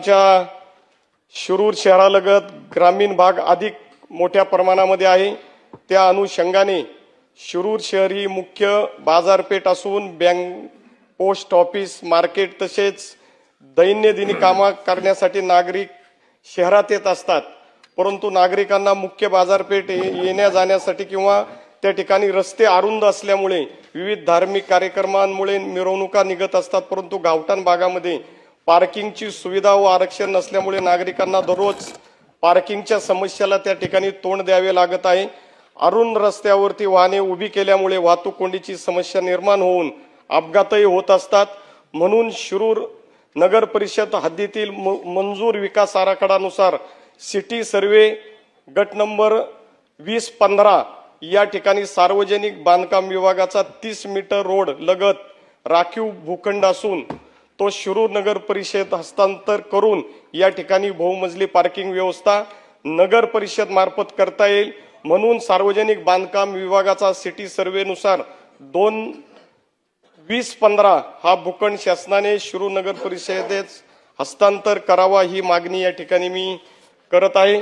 च्या शिरूर शहरालगत ग्रामीण भाग अधिक मोठ्या प्रमाणामध्ये आहे। त्या अनुषंगाने शिरूर शहर ही मुख्य बाजारपेठ असून बँक, पोस्ट ऑफिस, मार्केट तसेच दैनंदिन कामे करण्यासाठी नागरिक शहरात येत असतात। परंतु नागरिकांना मुख्य बाजारपेठ येण्या जाण्यासाठी किंवा त्या ठिकाणी रस्ते अरुंद असल्यामुळे विविध धार्मिक कार्यक्रमांमुळे मिरवणुका निघत असतात। परंतु गावठाण भागामध्ये पार्किंगची सुविधा व आरक्षण नसल्यामुळे नागरिकांना दररोज पार्किंगच्या समस्येला त्या ठिकाणी तोंड द्यावे लागत आहे। अरुंद रस्त्यावरती वाहने उभी केल्यामुळे वाहतूक कोंडीची समस्या निर्माण होऊन अपघातही होत असतात। म्हणून शिरूर नगर परिषद हद्दीतील मंजूर विकास आराखड्यानुसार सिटी सर्वे गट नंबर 20-15 या ठिकाणी सार्वजनिक बांधकाम विभागाचा 30 मीटर रोड लगत राखीव भूखंड असून तो शिरूर नगर परिषद हस्तांतर करून या ठिकाणी बहुमजली पार्किंग व्यवस्था नगर परिषद मार्फत करता येईल। म्हणून सार्वजनिक बांधकाम विभागाचा सिटी सर्वेनुसार 2015 हा भूखंड शासनाने शिरूर नगर परिषदेस हस्तांतर करावा ही मागणी या ठिकाणी मी करत आहे।